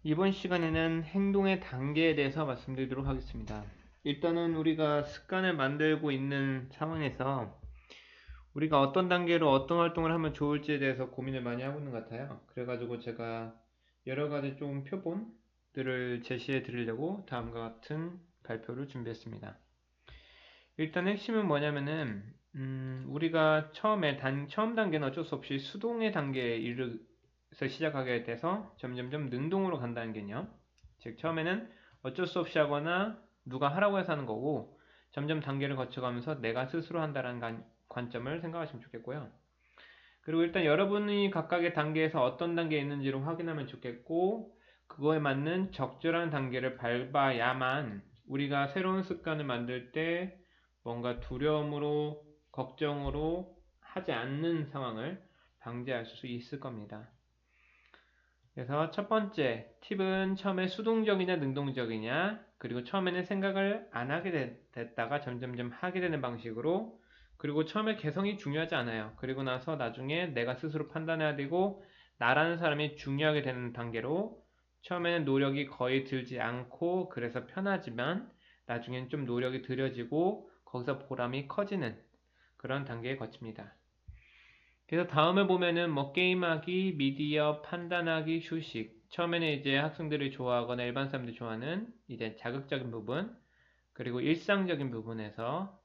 이번 시간에는 행동의 단계에 대해서 말씀드리도록 하겠습니다. 일단은 우리가 습관을 만들고 있는 상황에서 우리가 어떤 단계로 어떤 활동을 하면 좋을지에 대해서 고민을 많이 하고 있는 것 같아요. 그래가지고 제가 여러 가지 좀 표본들을 제시해 드리려고 다음과 같은 발표를 준비했습니다. 일단 핵심은 뭐냐면은 우리가 처음 단계는 어쩔 수 없이 수동의 단계에 이르서 시작하게 돼서 점점점 능동으로 간다는 개념. 즉 처음에는 어쩔 수 없이 하거나 누가 하라고 해서 하는 거고 점점 단계를 거쳐가면서 내가 스스로 한다는 관점을 생각하시면 좋겠고요. 그리고 일단 여러분이 각각의 단계에서 어떤 단계에 있는지를 확인하면 좋겠고 그거에 맞는 적절한 단계를 밟아야만 우리가 새로운 습관을 만들 때 뭔가 두려움으로 걱정으로 하지 않는 상황을 방지할 수 있을 겁니다. 그래서 첫 번째 팁은 처음에 수동적이냐 능동적이냐 그리고 처음에는 생각을 안 하게 됐다가 점점점 하게 되는 방식으로 그리고 처음에 개성이 중요하지 않아요. 그리고 나서 나중에 내가 스스로 판단해야 되고 나라는 사람이 중요하게 되는 단계로 처음에는 노력이 거의 들지 않고 그래서 편하지만 나중엔 좀 노력이 들여지고 거기서 보람이 커지는 그런 단계에 거칩니다. 그래서 다음에 보면은 뭐 게임하기, 미디어, 판단하기, 휴식. 처음에는 이제 학생들이 좋아하거나 일반 사람들이 좋아하는 이제 자극적인 부분, 그리고 일상적인 부분에서,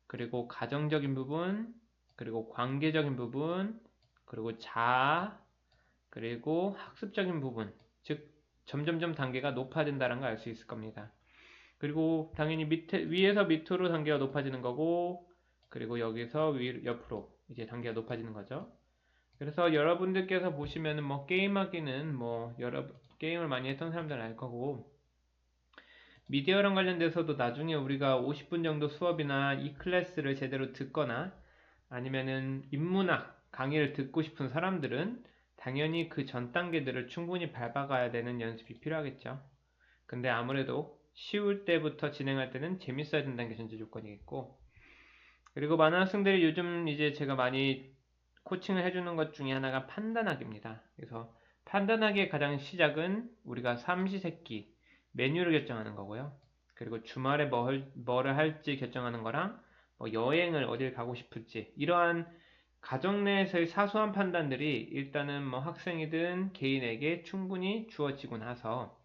그리고 가정적인 부분, 그리고 관계적인 부분, 그리고 자아, 그리고 학습적인 부분. 즉, 점점점 단계가 높아진다는 걸 알 수 있을 겁니다. 그리고 당연히 위에서 밑으로 단계가 높아지는 거고, 그리고 여기서 옆으로 이제 단계가 높아지는 거죠. 그래서 여러분들께서 보시면은 뭐 게임하기는 뭐 여러 게임을 많이 했던 사람들은 알 거고 미디어랑 관련돼서도 나중에 우리가 50분 정도 수업이나 이 클래스를 제대로 듣거나 아니면은 인문학 강의를 듣고 싶은 사람들은 당연히 그 전 단계들을 충분히 밟아가야 되는 연습이 필요하겠죠. 근데 아무래도 쉬울 때부터 진행할 때는 재밌어야 된다는 게 전제 조건이겠고 그리고 많은 학생들이 요즘 이제 제가 많이 코칭을 해주는 것 중에 하나가 판단하기입니다. 그래서 판단하기의 가장 시작은 우리가 삼시세끼 메뉴를 결정하는 거고요. 그리고 주말에 뭐를 할지 결정하는 거랑 뭐 여행을 어딜 가고 싶을지 이러한 가정 내에서의 사소한 판단들이 일단은 뭐 학생이든 개인에게 충분히 주어지고 나서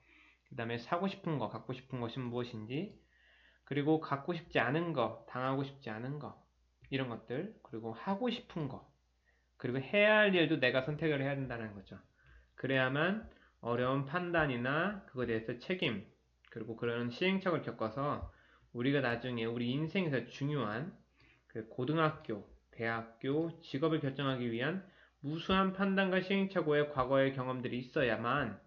그 다음에 사고 싶은 거, 갖고 싶은 것이 무엇인지 그리고 갖고 싶지 않은 거, 당하고 싶지 않은 거 이런 것들 그리고 하고 싶은 거 그리고 해야 할 일도 내가 선택을 해야 된다는 거죠. 그래야만 어려운 판단이나 그거에 대해서 책임, 그리고 그런 시행착오를 겪어서 우리가 나중에 우리 인생에서 중요한 그 고등학교, 대학교, 직업을 결정하기 위한 무수한 판단과 시행착오의 과거의 경험들이 있어야만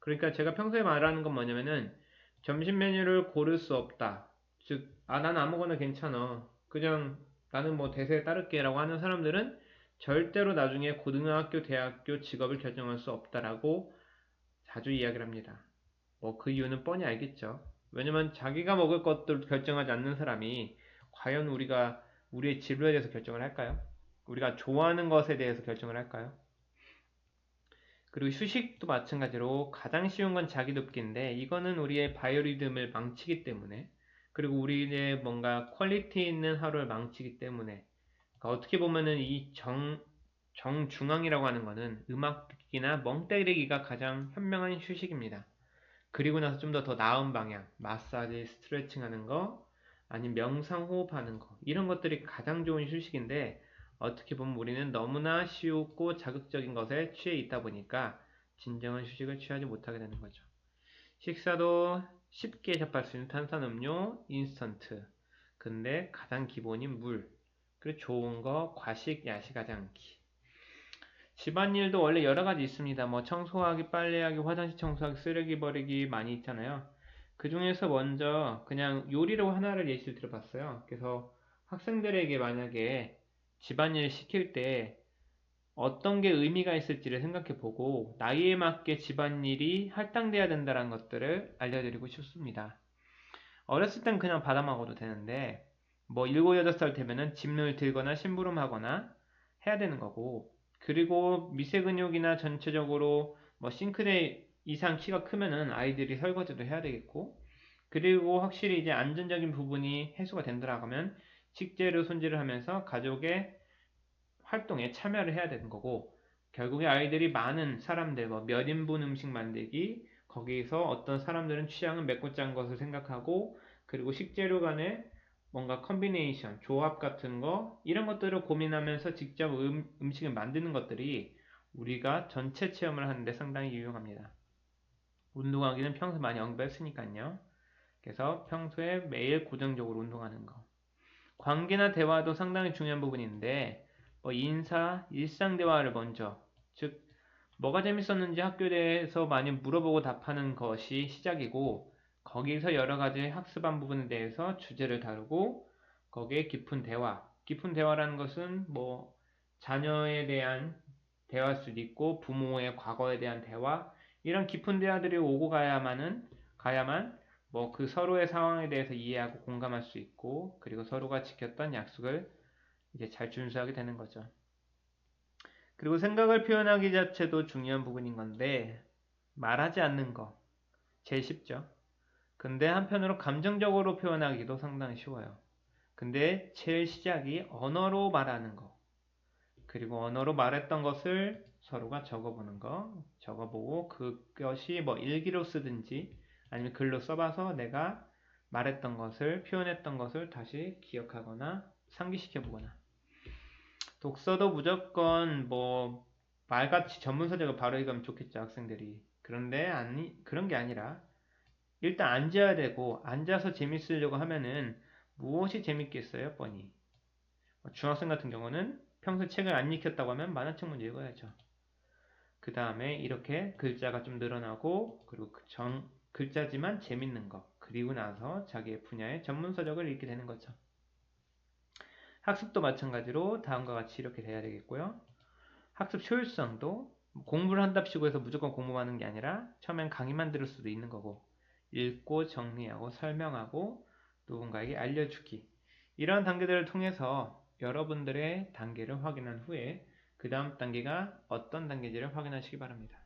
그러니까 제가 평소에 말하는 건 뭐냐면은 점심 메뉴를 고를 수 없다. 즉, 나는 아무거나 괜찮아. 그냥 나는 뭐 대세에 따를게 라고 하는 사람들은 절대로 나중에 고등학교, 대학교 직업을 결정할 수 없다라고 자주 이야기를 합니다. 뭐 그 이유는 뻔히 알겠죠. 왜냐면 자기가 먹을 것들 결정하지 않는 사람이 과연 우리가 우리의 진로에 대해서 결정을 할까요? 우리가 좋아하는 것에 대해서 결정을 할까요? 그리고 휴식도 마찬가지로 가장 쉬운 건 자기 돕기인데 이거는 우리의 바이오리듬을 망치기 때문에 그리고 우리의 뭔가 퀄리티 있는 하루를 망치기 때문에 그러니까 어떻게 보면은 이 정중앙이라고 하는 거는 음악 듣기나 멍 때리기가 가장 현명한 휴식입니다. 그리고 나서 좀 더 나은 방향, 마사지, 스트레칭 하는 거, 아니면 명상 호흡하는 거, 이런 것들이 가장 좋은 휴식인데, 어떻게 보면 우리는 너무나 쉬웠고 자극적인 것에 취해 있다 보니까 진정한 휴식을 취하지 못하게 되는 거죠. 식사도 쉽게 접할 수 있는 탄산음료, 인스턴트. 근데 가장 기본인 물. 그리고 좋은 거, 과식, 야식하지 않기. 집안일도 원래 여러 가지 있습니다. 뭐 청소하기, 빨래하기, 화장실 청소하기, 쓰레기 버리기 많이 있잖아요. 그 중에서 먼저 그냥 요리로 하나를 예시를 들어봤어요. 그래서 학생들에게 만약에 집안일 시킬 때 어떤 게 의미가 있을지를 생각해 보고 나이에 맞게 집안일이 할당돼야 된다는 것들을 알려드리고 싶습니다. 어렸을 땐 그냥 받아 먹어도 되는데 뭐 7, 8살 되면은 짐을 들거나 심부름하거나 해야 되는 거고 그리고 미세근육이나 전체적으로 뭐 싱크대 이상 키가 크면은 아이들이 설거지도 해야 되겠고, 그리고 확실히 이제 안전적인 부분이 해소가 된다고 하면 식재료 손질을 하면서 가족의 활동에 참여를 해야 되는 거고, 결국에 아이들이 많은 사람들, 뭐 몇 인분 음식 만들기, 거기서 어떤 사람들은 취향은 맵고 짠 것을 생각하고, 그리고 식재료 간의 뭔가 컨비네이션, 조합 같은 거, 이런 것들을 고민하면서 직접 음식을 만드는 것들이 우리가 전체 체험을 하는데 상당히 유용합니다. 운동하기는 평소 많이 언급했으니까요. 그래서 평소에 매일 고정적으로 운동하는 거. 관계나 대화도 상당히 중요한 부분인데, 뭐 인사, 일상 대화를 먼저, 즉 뭐가 재밌었는지 학교에 대해서 많이 물어보고 답하는 것이 시작이고, 거기서 여러 가지 학습한 부분에 대해서 주제를 다루고, 거기에 깊은 대화라는 것은 뭐 자녀에 대한 대화일 수도 있고, 부모의 과거에 대한 대화, 이런 깊은 대화들이 오고 가야만 뭐 그 서로의 상황에 대해서 이해하고 공감할 수 있고, 그리고 서로가 지켰던 약속을 이제 잘 준수하게 되는 거죠. 그리고 생각을 표현하기 자체도 중요한 부분인 건데, 말하지 않는 거 제일 쉽죠. 근데 한편으로 감정적으로 표현하기도 상당히 쉬워요. 근데 제일 시작이 언어로 말하는 거, 그리고 언어로 말했던 것을 서로가 적어보는 거, 적어보고 그것이 뭐 일기로 쓰든지 아니면 글로 써봐서 내가 말했던 것을, 표현했던 것을 다시 기억하거나 상기시켜보거나. 독서도 무조건 뭐 말같이 전문서적을 바로 읽으면 좋겠죠, 학생들이. 그런데 그런 게 아니라 일단 앉아야 되고, 앉아서 재밌으려고 하면은 무엇이 재밌겠어요, 뻔히. 중학생 같은 경우는 평소 책을 안 읽혔다고 하면 만화책 먼저 읽어야죠. 그 다음에 이렇게 글자가 좀 늘어나고, 그리고 글자지만 재밌는 거, 그리고 나서 자기의 분야의 전문서적을 읽게 되는 거죠. 학습도 마찬가지로 다음과 같이 이렇게 돼야 되겠고요. 학습 효율성도 공부를 한답시고 해서 무조건 공부하는 게 아니라 처음엔 강의만 들을 수도 있는 거고, 읽고 정리하고 설명하고 누군가에게 알려주기, 이러한 단계들을 통해서 여러분들의 단계를 확인한 후에 그 다음 단계가 어떤 단계인지를 확인하시기 바랍니다.